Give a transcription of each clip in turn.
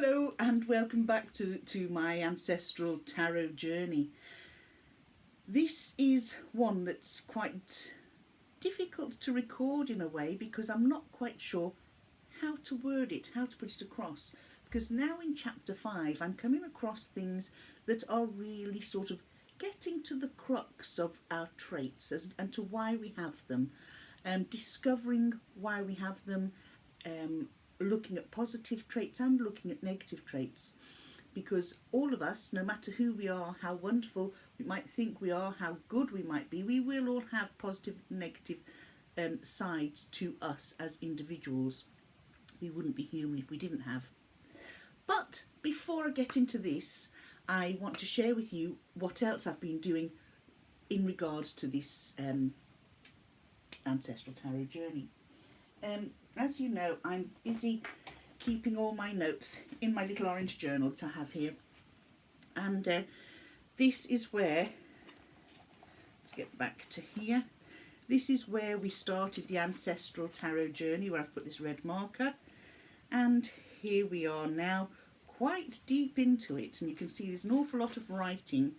Hello and welcome back to my Ancestral Tarot journey. This is one that's quite difficult to record in a way because I'm not quite sure how to word it, how to put it across. Because now in chapter 5 I'm coming across things that are really sort of getting to the crux of our traits and to why we have them, discovering why we have them, looking at positive traits and looking at negative traits, because all of us, no matter who we are, how wonderful we might think we are, how good we might be, we will all have positive and negative sides to us as individuals. We wouldn't be human if we didn't have. But before I get into this, I want to share with you what else I've been doing in regards to this Ancestral Tarot journey. As you know, I'm busy keeping all my notes in my little orange journal that I have here. And this is where, let's get back to here. This is where we started the Ancestral Tarot journey, where I've put this red marker. And here we are now, quite deep into it. And you can see there's an awful lot of writing.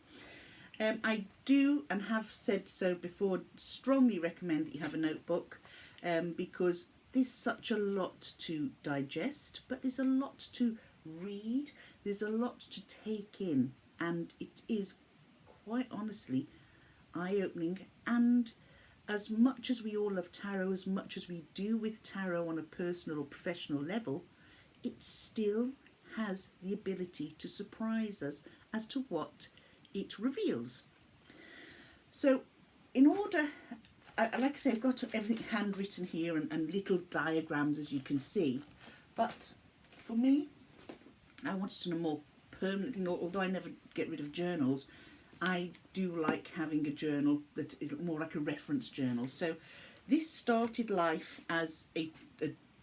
I do, and have said so before, strongly recommend that you have a notebook, because there's such a lot to digest, but there's a lot to read, there's a lot to take in, and it is quite honestly eye-opening. And as much as we all love tarot, as much as we do with tarot on a personal or professional level, it still has the ability to surprise us as to what it reveals. So in order, like I say, I've got everything handwritten here and little diagrams, as you can see. But for me, I wanted to know more permanent thing. Although I never get rid of journals, I do like having a journal that is more like a reference journal. So this started life as a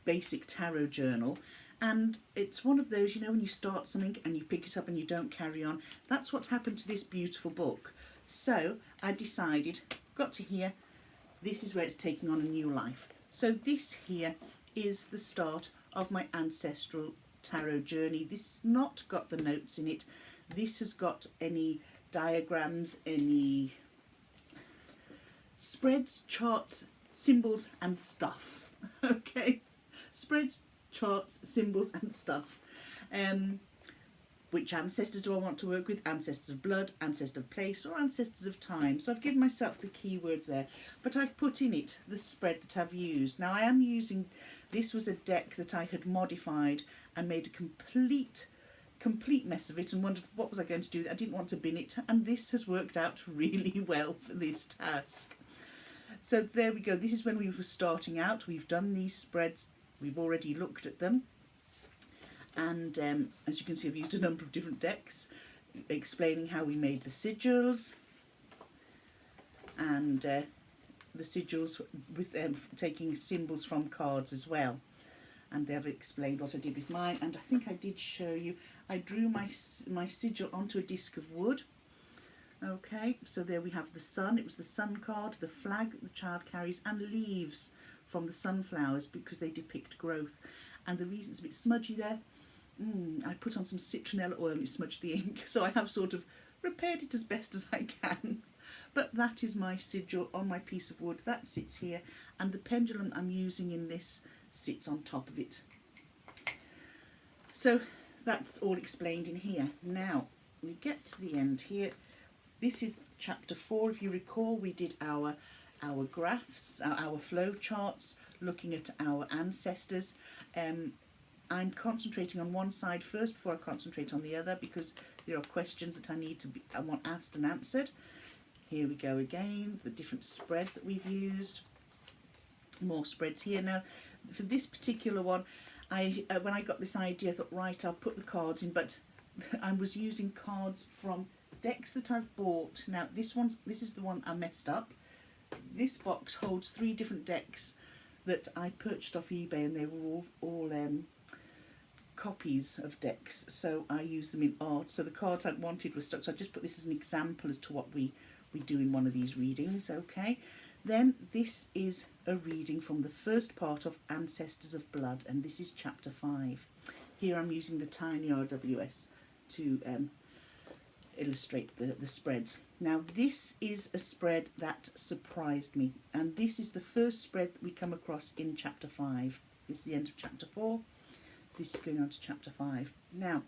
basic tarot journal. And it's one of those, you know, when you start something and you pick it up and you don't carry on. That's what happened to this beautiful book. So I decided, got to here, this is where it's taking on a new life. So this here is the start of my Ancestral Tarot journey. This has not got the notes in it. This has got any diagrams, any spreads, charts, symbols and stuff. Okay, spreads, charts, symbols and stuff. Which ancestors do I want to work with? Ancestors of blood, ancestor of place, or ancestors of time. So I've given myself the keywords there, but I've put in it the spread that I've used. Now I am using, this was a deck that I had modified and made a complete mess of it and wondered what was I going to do. I didn't want to bin it, and this has worked out really well for this task. So there we go. This is when we were starting out. We've done these spreads. We've already looked at them. And as you can see, I've used a number of different decks, explaining how we made the sigils, and the sigils with taking symbols from cards as well. And they've explained what I did with mine. And I think I did show you, I drew my sigil onto a disc of wood. Okay, so there we have the sun. It was the sun card, the flag that the child carries, and leaves from the sunflowers because they depict growth. And the reason it's a bit smudgy there, I put on some citronella oil and it smudged the ink, so I have sort of repaired it as best as I can. But that is my sigil on my piece of wood. That sits here, and the pendulum I'm using in this sits on top of it. So that's all explained in here. Now we get to the end here. This is chapter 4. If you recall, we did our graphs, our flow charts, looking at our ancestors. I'm concentrating on one side first before I concentrate on the other, because there are questions that I want asked and answered. Here we go again, the different spreads that we've used. More spreads here. Now, for this particular one, when I got this idea, I thought, right, I'll put the cards in, but I was using cards from decks that I've bought. Now, this is the one I messed up. This box holds 3 different decks that I purchased off eBay, and they were all copies of decks, so I use them in art. So the cards I wanted were stuck, so I just put this as an example as to what we do in one of these readings. Okay, then this is a reading from the first part of Ancestors of Blood, and this is chapter 5. Here I'm using the tiny RWS to illustrate the spreads. Now this is a spread that surprised me, and this is the first spread that we come across in chapter 5. This is the end of chapter 4. This is going on to chapter 5. Now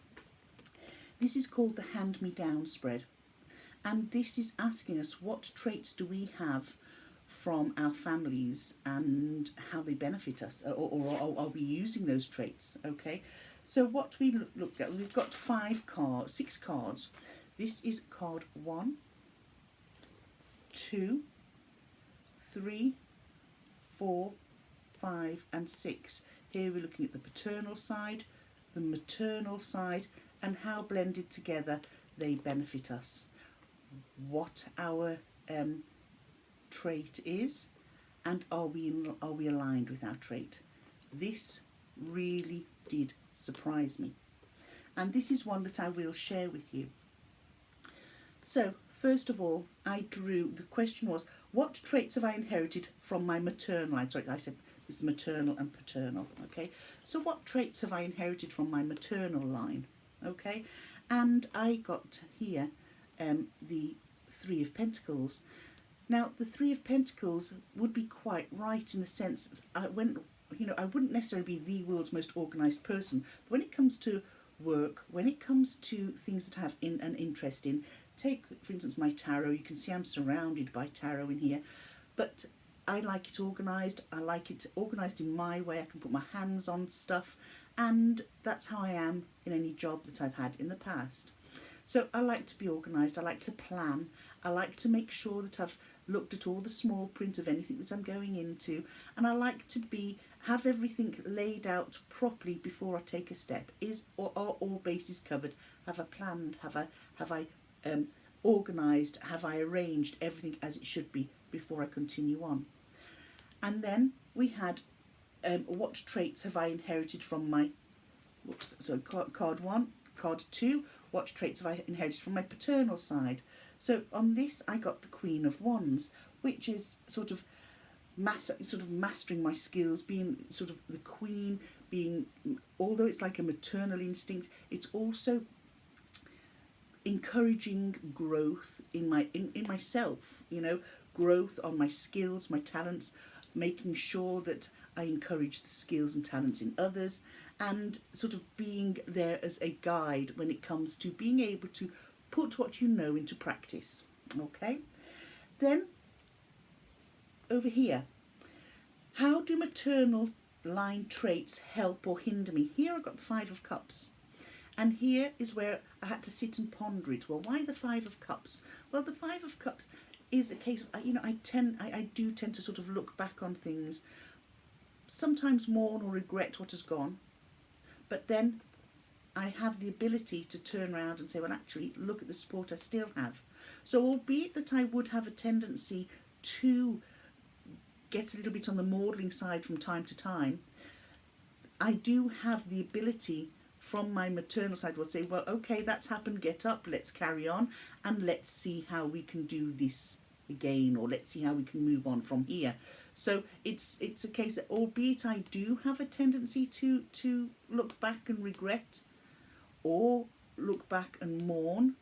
this is called the Hand Me Down spread, and this is asking us what traits do we have from our families and how they benefit us, or are we using those traits? Okay, so what we looked at, we've got 6 cards. This is card 1, 2, 3, 4, 5 and 6. Here we're looking at the paternal side, the maternal side, and how blended together they benefit us. What our trait is, and are we aligned with our trait. This really did surprise me, and this is one that I will share with you. So first of all, I drew, the question was, what traits have I inherited from my maternal line? Sorry, I said this is maternal and paternal. Okay, so what traits have I inherited from my maternal line? Okay, and I got here the 3 of Pentacles. Now the 3 of Pentacles would be quite right in the sense I wouldn't necessarily be the world's most organised person, but when it comes to work, when it comes to things that I have an interest in, take for instance my tarot. You can see I'm surrounded by tarot in here, but I like it organised. I like it organised in my way. I can put my hands on stuff, and that's how I am in any job that I've had in the past. So I like to be organised. I like to plan. I like to make sure that I've looked at all the small print of anything that I'm going into, and I like to have everything laid out properly before I take a step. Are all bases covered? Have I planned? Have I organised? Have I arranged everything as it should be before I continue on? And then we had what traits have I inherited from my card 1, card 2, what traits have I inherited from my paternal side? So on this I got the Queen of Wands, which is sort of mastering my skills, being sort of the queen, being, although it's like a maternal instinct, it's also encouraging growth in myself, growth on my skills, my talents, making sure that I encourage the skills and talents in others, and sort of being there as a guide when it comes to being able to put what you know into practice. Okay, then over here, how do maternal line traits help or hinder me? Here I've got the 5 of Cups, and here is where I had to sit and ponder it. Well, why the 5 of Cups? Well, the 5 of Cups is a case of, I do tend to sort of look back on things, sometimes mourn or regret what has gone, but then I have the ability to turn around and say, well, actually, look at the support I still have. So albeit that I would have a tendency to get a little bit on the maudling side from time to time, I do have the ability from my maternal side would say, well, okay, that's happened, get up, let's carry on, and let's see how we can do this again, or let's see how we can move on from here. So it's a case that, albeit I do have a tendency to look back and regret, or look back and mourn,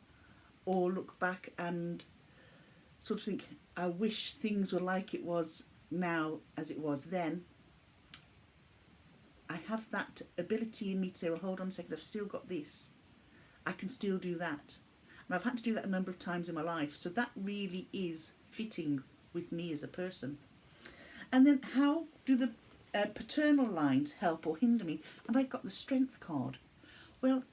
or look back and sort of think, I wish things were like it was now as it was then, I have that ability in me to say, well, hold on a second, I've still got this, I can still do that. And I've had to do that a number of times in my life, so that really is fitting with me as a person. And then how do the paternal lines help or hinder me? And I got the Strength card. Well,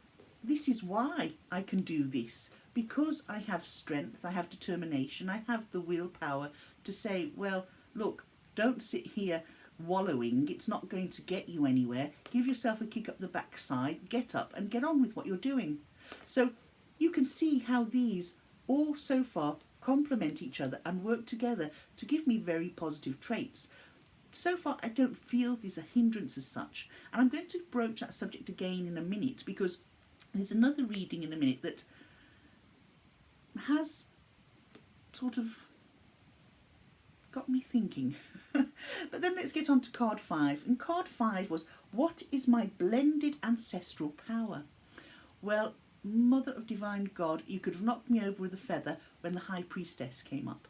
this is why I can do this, because I have strength, I have determination, I have the willpower to say, well, look, don't sit here wallowing, it's not going to get you anywhere. Give yourself a kick up the backside, get up and get on with what you're doing. So you can see how these all so far complement each other and work together to give me very positive traits. So far I don't feel there's a hindrance as such, and I'm going to broach that subject again in a minute, because there's another reading in a minute that has sort of got me thinking. But then let's get on to card 5. And card 5 was, what is my blended ancestral power? Well, Mother of Divine God, you could have knocked me over with a feather when the High Priestess came up.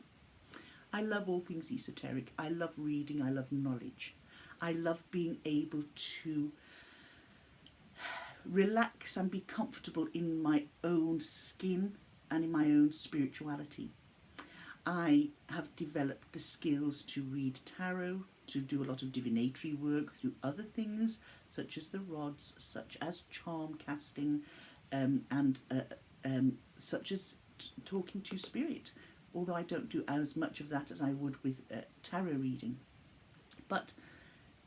I love all things esoteric. I love reading. I love knowledge. I love being able to relax and be comfortable in my own skin and in my own spirituality. I have developed the skills to read tarot, to do a lot of divinatory work through other things such as the rods, such as charm casting, and such as talking to spirit, although I don't do as much of that as I would with tarot reading. But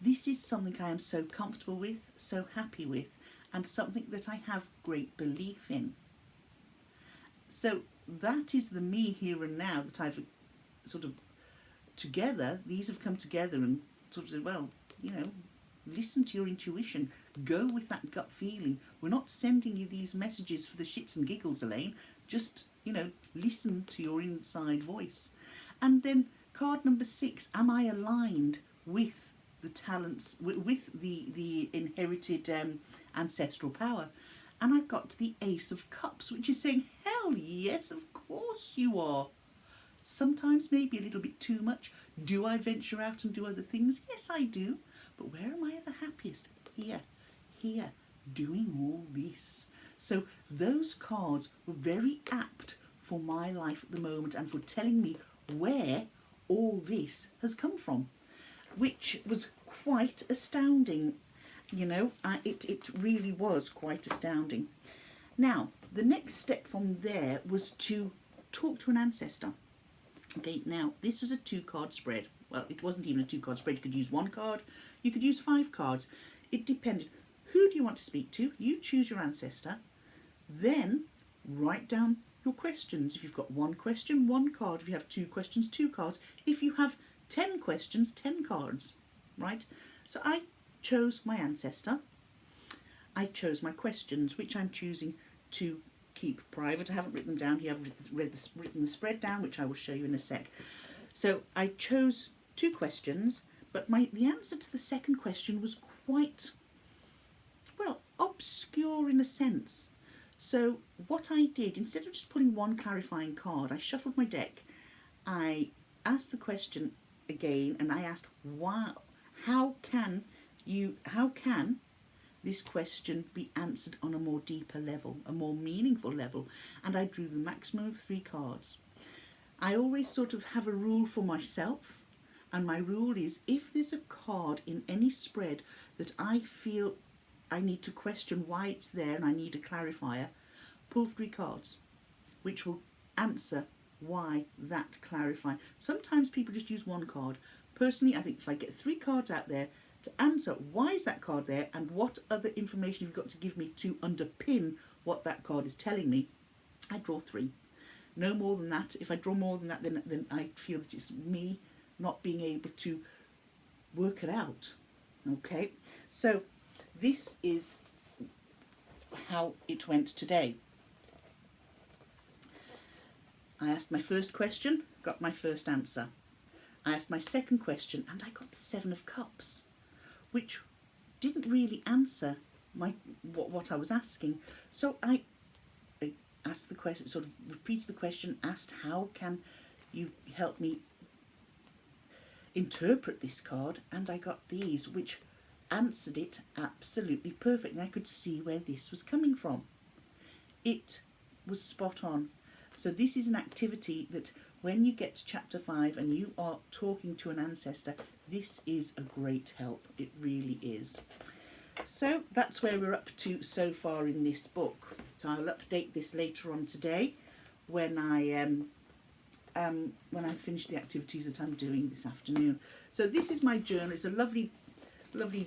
this is something I am so comfortable with, so happy with, and something that I have great belief in. So that is the me here and now that I've sort of together, these have come together and sort of said, well, you know, listen to your intuition, go with that gut feeling. We're not sending you these messages for the shits and giggles, Elaine. Just, you know, listen to your inside voice. And then card number 6, am I aligned with the talents, with the inherited ancestral power? And I've got the Ace of Cups, which is saying, hell yes, of course you are. Sometimes maybe a little bit too much. Do I venture out and do other things? Yes, I do. But where am I the happiest? Here, doing all this. So those cards were very apt for my life at the moment and for telling me where all this has come from, which was quite astounding. You know, it really was quite astounding. Now, the next step from there was to talk to an ancestor. Okay, now, this was a 2-card spread. Well, it wasn't even a 2-card spread. You could use 1 card. You could use 5 cards. It depended. Who do you want to speak to? You choose your ancestor. Then write down your questions. If you've got 1 question, 1 card. If you have 2 questions, 2 cards. If you have 10 questions, 10 cards. Right? So I chose my ancestor. I chose my questions, which I'm choosing to keep private. I haven't written them down here. I've written the spread down, which I will show you in a sec. So I chose 2 questions, but the answer to the second question was quite, well, obscure in a sense. So what I did, instead of just pulling 1 clarifying card, I shuffled my deck. I asked the question again, and I asked, wow, how can this question be answered on a more deeper level, a more meaningful level? And I drew the maximum of 3 cards. I always sort of have a rule for myself, and my rule is, if there's a card in any spread that I feel I need to question why it's there and I need a clarifier, pull 3 cards, which will answer why that clarifier. Sometimes people just use 1 card. Personally, I think if I get 3 cards out there to answer why is that card there and what other information you've got to give me to underpin what that card is telling me, I draw 3. No more than that. If I draw more than that, then I feel that it's me not being able to work it out. Okay, so this is how it went today. I asked my first question, got my first answer. I asked my second question, and I got the 7 of Cups, which didn't really answer what I was asking. So I asked the question, sort of repeats the question, asked how can you help me interpret this card, and I got these, which answered it absolutely perfectly. I could see where this was coming from. It was spot on. So this is an activity that when you get to chapter 5 and you are talking to an ancestor, this is a great help. It really is. So that's where we're up to so far in this book. So I'll update this later on today when I finish the activities that I'm doing this afternoon. So this is my journal. It's a lovely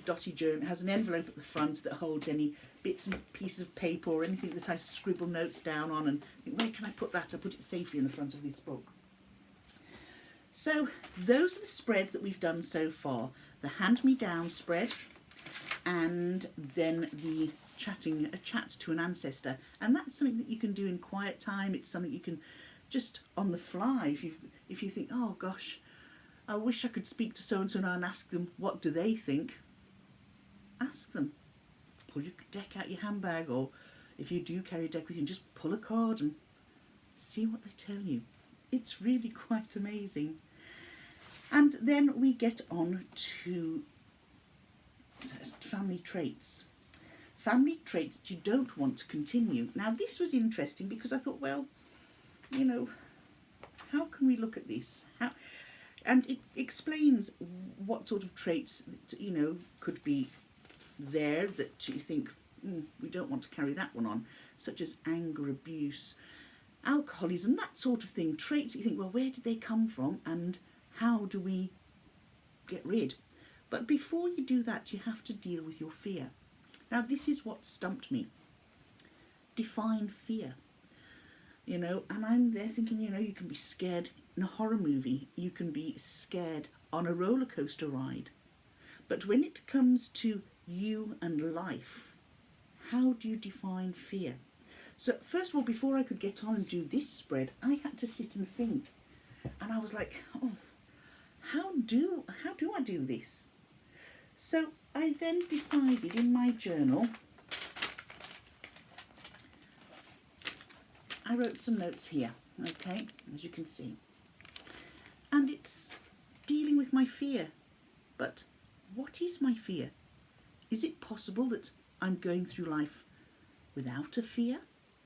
dotty journal. It has an envelope at the front that holds any bits and pieces of paper or anything that I scribble notes down on and think, where can I put that? I put it safely in the front of this book. So those are the spreads that we've done so far. The hand-me-down spread, and then the chat to an ancestor. And that's something that you can do in quiet time. It's something you can just on the fly, if you think, oh gosh, I wish I could speak to so-and-so now and ask them, what do they think? Ask them. Pull your deck out your handbag, or if you do carry a deck with you, just pull a card and see what they tell you. It's really quite amazing. And then we get on to family traits. Family traits that you don't want to continue. Now this was interesting because I thought, well, you know, how can we look at this? And it explains what sort of traits, you know, could be there that you think, we don't want to carry that one on, such as anger, abuse, alcoholism, that sort of thing. Traits that you think, well, where did they come from and how do we get rid? But before you do that, you have to deal with your fear. Now, this is what stumped me. Define fear. You know, and I'm there thinking, you know, you can be scared in a horror movie. You can be scared on a roller coaster ride. But when it comes to you and life, how do you define fear? So first of all, before I could get on and do this spread, I had to sit and think. And I was like, oh, how do I do this? So I then decided in my journal, I wrote some notes here, okay, as you can see. And it's dealing with my fear. But what is my fear? Is it possible that I'm going through life without a fear?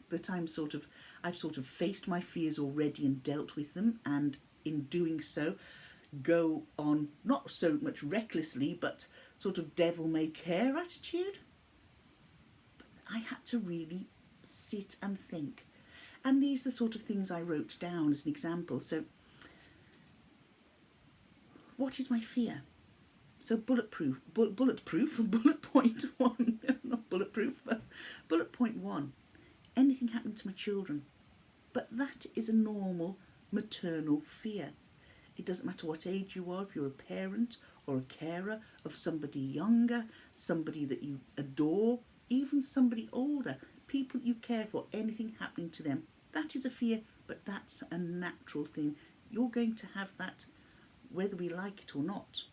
That I've sort of faced my fears already and dealt with them, and in doing so go on not so much recklessly but sort of devil may care attitude? I had to really sit and think, and these are the sort of things I wrote down as an example. So what is my fear? So bullet point one, not bulletproof, but bullet point one, anything happened to my children. But that is a normal maternal fear. It doesn't matter what age you are, if you're a parent or a carer of somebody younger, somebody that you adore, even somebody older, people you care for, anything happening to them. That is a fear, but that's a natural thing. You're going to have that whether we like it or not.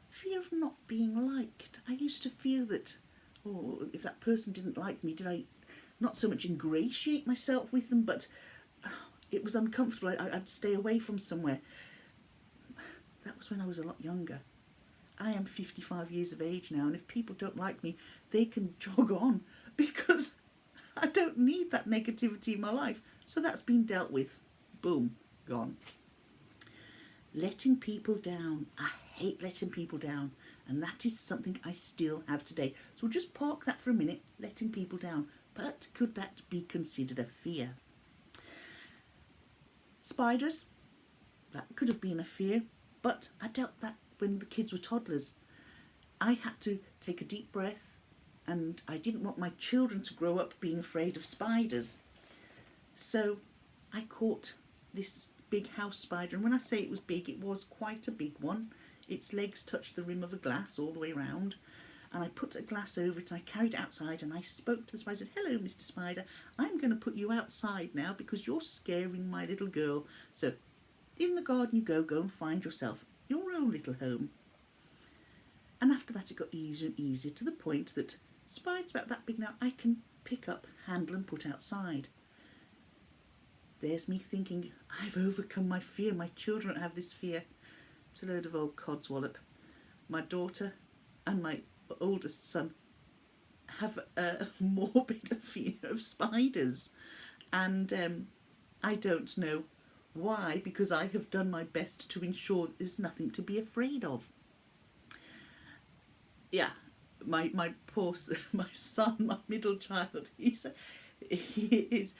Fear of not being liked. I used to feel that, oh, if that person didn't like me, did I not so much ingratiate myself with them, but it was uncomfortable. I'd stay away from somewhere. That was when I was a lot younger. I am 55 years of age now, and if people don't like me, they can jog on, because I don't need that negativity in my life. So that's been dealt with. Boom, gone. Letting people down. I hate letting people down, and that is something I still have today. So we'll just park that for a minute, letting people down. But could that be considered a fear? Spiders, that could have been a fear, but I dealt that when the kids were toddlers. I had to take a deep breath, and I didn't want my children to grow up being afraid of spiders. So I caught this big house spider, and when I say it was big, it was quite a big one. Its legs touched the rim of a glass all the way round, and I put a glass over it, and I carried it outside, and I spoke to the spider. I said, "Hello, Mr. Spider, I'm going to put you outside now because you're scaring my little girl. So in the garden you go and find yourself your own little home." And after that it got easier and easier, to the point that spiders about that big now I can pick up, handle and put outside. There's me thinking, I've overcome my fear. My children don't have this fear. It's a load of old codswallop. My daughter and my oldest son have a morbid fear of spiders, and I don't know why, because I have done my best to ensure there's nothing to be afraid of. Yeah, my son, my middle child, he is,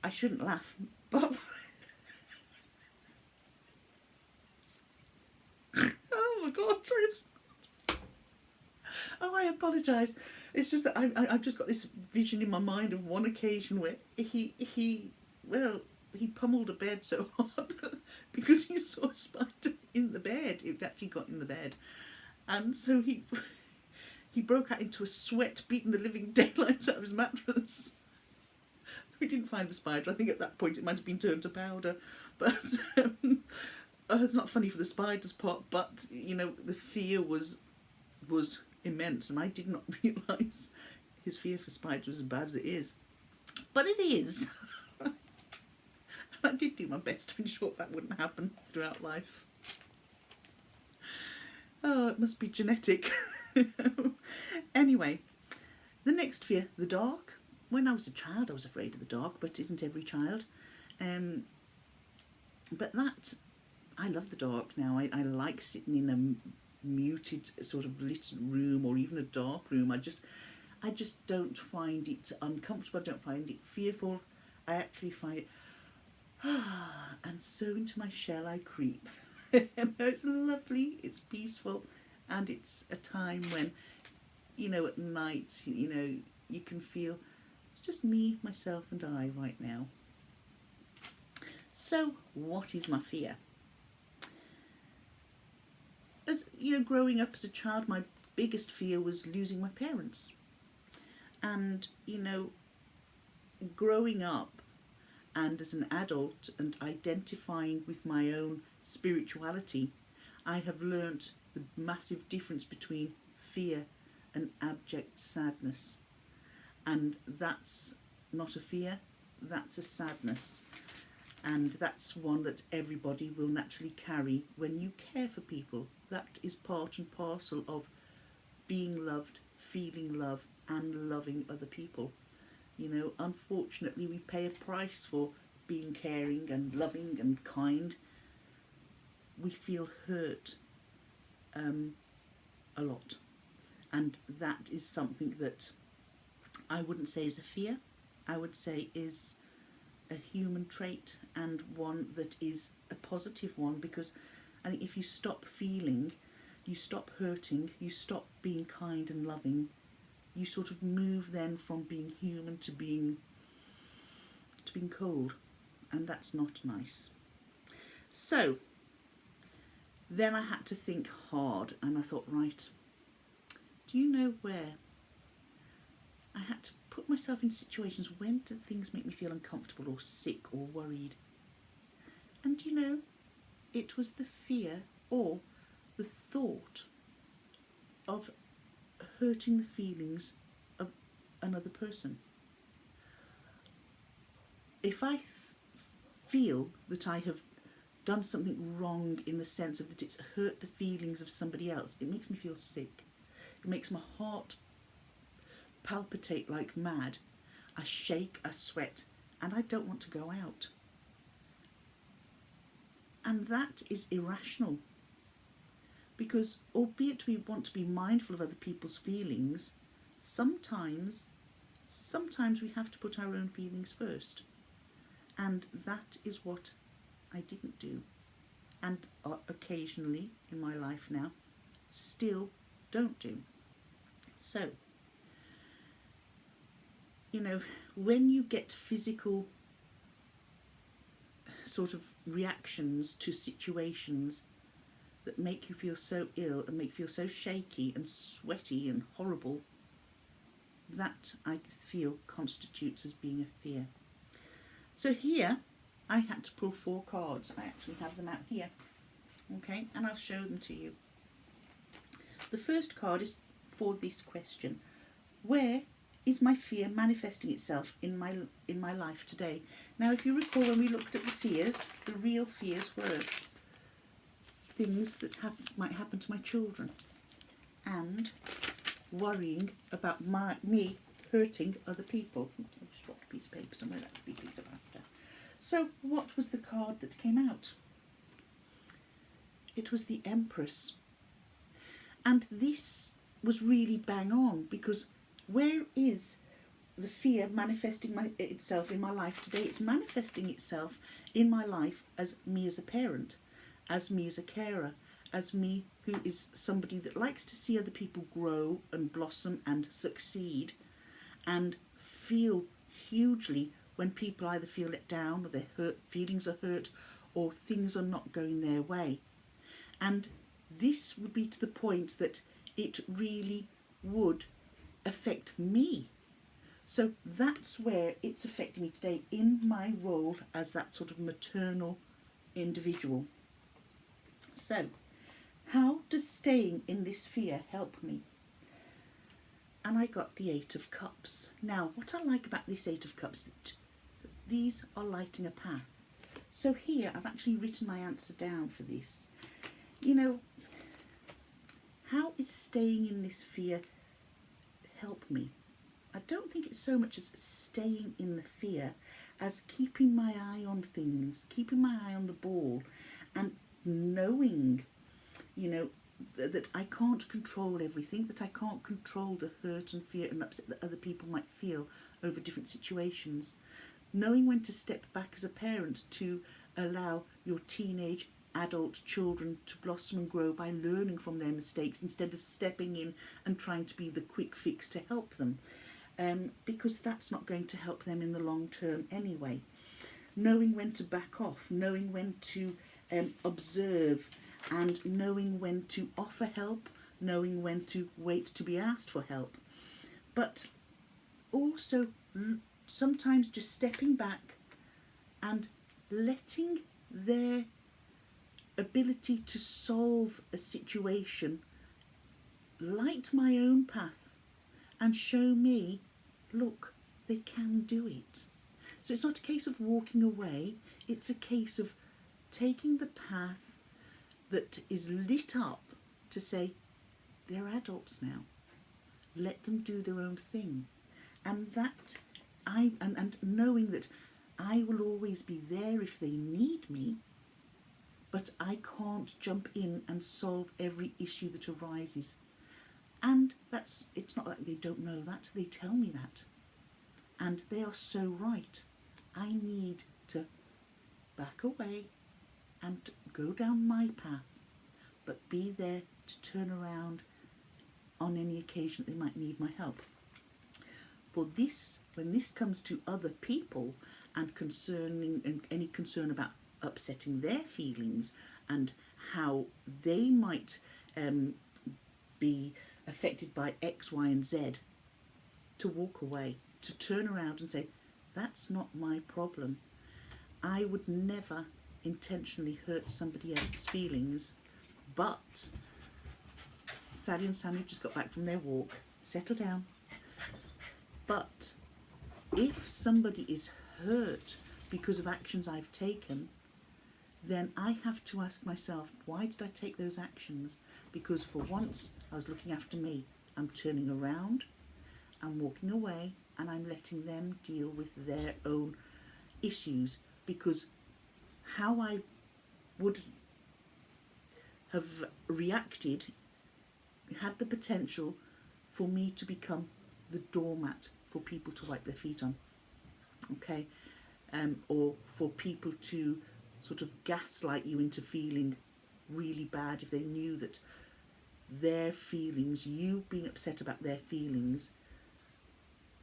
I shouldn't laugh, but oh my God, oh, I apologise. It's just that I've just got this vision in my mind of one occasion where he pummeled a bed so hard because he saw a spider in the bed. It actually got in the bed, and so he broke out into a sweat, beating the living daylights out of his mattress. we didn't find the spider. I think at that point it might have been turned to powder. But it's not funny for the spider's part, but, you know, the fear was immense, and I did not realise his fear for spiders was as bad as it is. But it is. I did do my best to ensure that wouldn't happen throughout life. Oh, it must be genetic. Anyway, the next fear, the dark. When I was a child, I was afraid of the dark, but isn't every child? But that, I love the dark now. I like sitting in a muted sort of lit room, or even a dark room. I just don't find it uncomfortable. I don't find it fearful. I actually find it, and so into my shell I creep. It's lovely, it's peaceful, and it's a time when, you know, at night, you know, you can feel it's just me, myself and I right now. So what is my fear? As you know, growing up as a child, my biggest fear was losing my parents. And, you know, growing up and as an adult and identifying with my own spirituality, I have learnt the massive difference between fear and abject sadness. And that's not a fear, that's a sadness. And that's one that everybody will naturally carry when you care for people. That is part and parcel of being loved, feeling love, and loving other people. You know, unfortunately we pay a price for being caring and loving and kind. We feel hurt a lot, and that is something that I wouldn't say is a fear. I would say is a human trait, and one that is a positive one, because I think if you stop feeling, you stop hurting, you stop being kind and loving, you sort of move then from being human to being cold, and that's not nice. So then I had to think hard, and I thought, right, do you know where I had to put myself in situations when did things make me feel uncomfortable or sick or worried? And you know, it was the fear or the thought of hurting the feelings of another person. If I feel that I have done something wrong in the sense of that it's hurt the feelings of somebody else, it makes me feel sick. It makes my heart palpitate like mad. I shake, I sweat, and I don't want to go out. And that is irrational. Because albeit we want to be mindful of other people's feelings, sometimes we have to put our own feelings first. And that is what I didn't do. And occasionally in my life now, still don't do. So, you know, when you get physical sort of reactions to situations that make you feel so ill and make you feel so shaky and sweaty and horrible, that I feel constitutes as being a fear. So here I had to pull 4 cards. I actually have them out here. Okay, and I'll show them to you. The first card is for this question. Where is my fear manifesting itself in my life today? Now, if you recall, when we looked at the fears, the real fears were things that might happen to my children, and worrying about me hurting other people. Oops, I've just dropped a piece of paper somewhere that could be picked up after. So, what was the card that came out? It was the Empress. And this was really bang on, because where is the fear manifesting itself in my life today? It's manifesting itself in my life as me as a parent, as me as a carer, as me who is somebody that likes to see other people grow and blossom and succeed, and feel hugely when people either feel let down, or their feelings are hurt, or things are not going their way. And this would be to the point that it really would affect me. So that's where it's affecting me today in my role as that sort of maternal individual. So how does staying in this fear help me? And I got the Eight of Cups. Now, what I like about this Eight of Cups is that these are lighting a path. So here, I've actually written my answer down for this. You know, how is staying in this fear help me? I don't think it's so much as staying in the fear as keeping my eye on things, keeping my eye on the ball, and knowing, you know, that I can't control everything, that I can't control the hurt and fear and upset that other people might feel over different situations. Knowing when to step back as a parent to allow your teenage adult children to blossom and grow by learning from their mistakes instead of stepping in and trying to be the quick fix to help them. Because that's not going to help them in the long term anyway. Knowing when to back off, knowing when to observe, and knowing when to offer help, knowing when to wait to be asked for help. But also sometimes just stepping back and letting their ability to solve a situation light my own path and show me, look, they can do it. So it's not a case of walking away, it's a case of taking the path that is lit up to say, they're adults now. Let them do their own thing. And that and knowing that I will always be there if they need me, but I can't jump in and solve every issue that arises. And it's not like they don't know that, they tell me that. And they are so right. I need to back away and go down my path, but be there to turn around on any occasion they might need my help. For this, when this comes to other people and any concern about upsetting their feelings and how they might be affected by X, Y, and Z, to walk away, to turn around and say, that's not my problem. I would never intentionally hurt somebody else's feelings, but Sally and Sammy have just got back from their walk. Settle down. But if somebody is hurt because of actions I've taken, then I have to ask myself, why did I take those actions? Because for once I was looking after me. I'm turning around, I'm walking away, and I'm letting them deal with their own issues, because how I would have reacted had the potential for me to become the doormat for people to wipe their feet on, okay? Or for people to sort of gaslight you into feeling really bad if they knew that their feelings, you being upset about their feelings,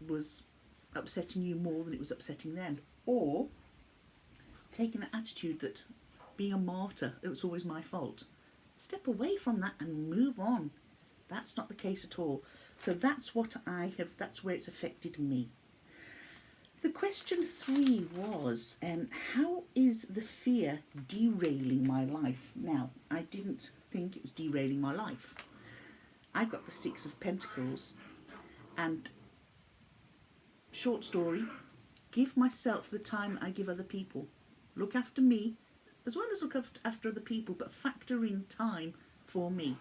was upsetting you more than it was upsetting them. Or taking the attitude that being a martyr, it was always my fault. Step away from that and move on. That's not the case at all. So that's that's where it's affected me. The question 3 was, how is the fear derailing my life? Now, I didn't think it was derailing my life. I got the 6 of Pentacles, and short story, give myself the time I give other people. Look after me, as well as look after other people, but factor in time for me.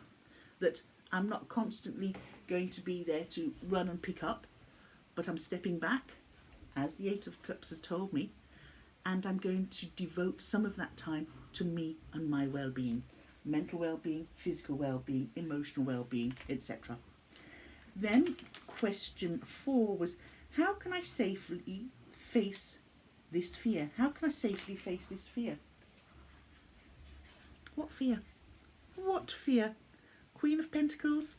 That I'm not constantly going to be there to run and pick up, but I'm stepping back, as the 8 of Cups has told me, and I'm going to devote some of that time to me and my well-being. Mental well-being, physical well-being, emotional well-being, etc. Then question 4 was, how can I safely face this fear? How can I safely face this fear? What fear? What fear? Queen of Pentacles?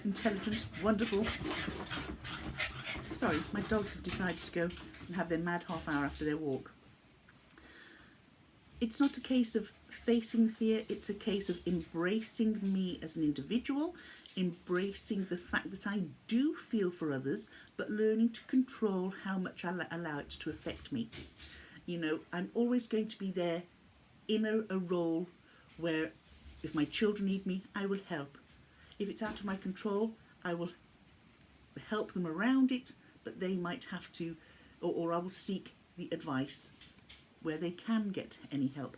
Intelligence, wonderful. Sorry, my dogs have decided to go and have their mad half hour after their walk. It's not a case of facing fear, it's a case of embracing me as an individual, embracing the fact that I do feel for others, but learning to control how much I allow it to affect me. You know, I'm always going to be there in a role where if my children need me, I will help. If it's out of my control, I will help them around it, but they might have to, or I will seek the advice where they can get any help.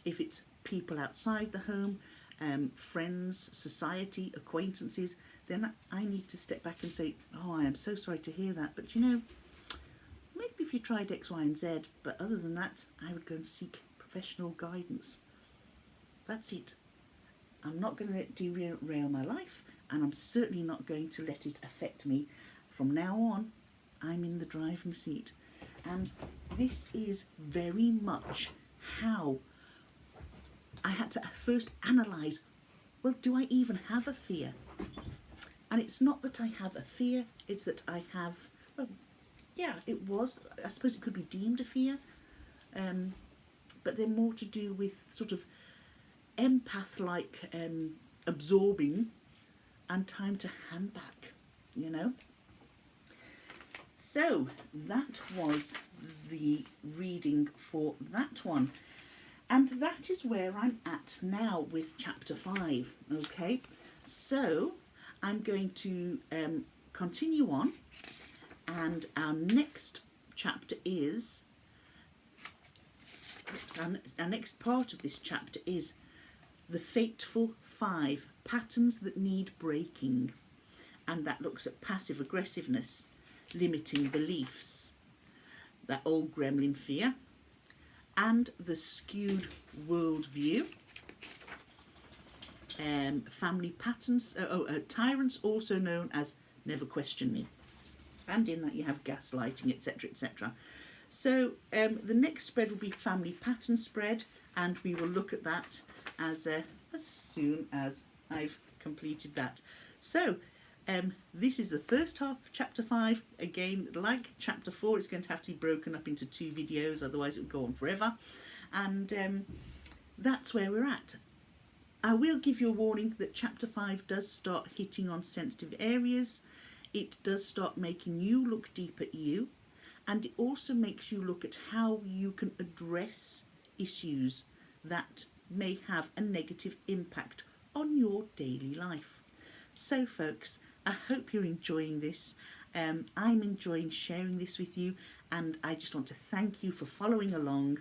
If it's people outside the home, friends, society, acquaintances, then I need to step back and say, oh, I am so sorry to hear that, but you know, maybe if you tried X, Y and Z, but other than that, I would go and seek professional guidance. That's it. I'm not going to let it derail my life, and I'm certainly not going to let it affect me. From now on, I'm in the driving seat. And this is very much how I had to first analyse, well, do I even have a fear? And it's not that I have a fear, it's that I have, well, yeah, it was, I suppose it could be deemed a fear, but they're more to do with sort of empath-like absorbing and time to hand back, you know. So that was the reading for that one. And that is where I'm at now with chapter 5, okay? So I'm going to continue on, and our next chapter is, our next part of this chapter is the Fateful 5, Patterns That Need Breaking. And that looks at passive aggressiveness, limiting beliefs, that old gremlin fear, and the skewed worldview, family patterns, tyrants, also known as never question me, and in that you have gaslighting, etc., etc. So the next spread will be family pattern spread, and we will look at that as soon as I've completed that. So this is the first half of chapter 5. Again, like chapter 4, it's going to have to be broken up into 2 videos, otherwise it would go on forever. And that's where we're at. I will give you a warning that chapter 5 does start hitting on sensitive areas. It does start making you look deep at you, and it also makes you look at how you can address issues that may have a negative impact on your daily life. So folks, I hope you're enjoying this. I'm enjoying sharing this with you, and I just want to thank you for following along.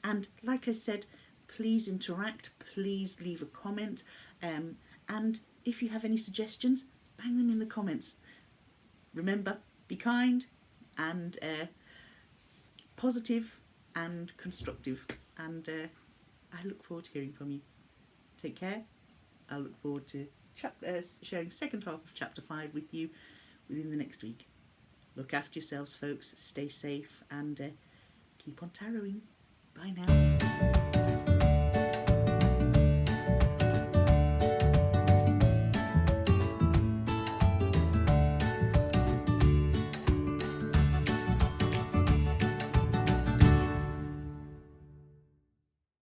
And like I said, please interact, please leave a comment, and if you have any suggestions, bang them in the comments. Remember, be kind and positive and constructive, and I look forward to hearing from you. Take care. I look forward to sharing second half of chapter 5 with you within the next week. Look after yourselves, folks. Stay safe and keep on taroting. Bye now.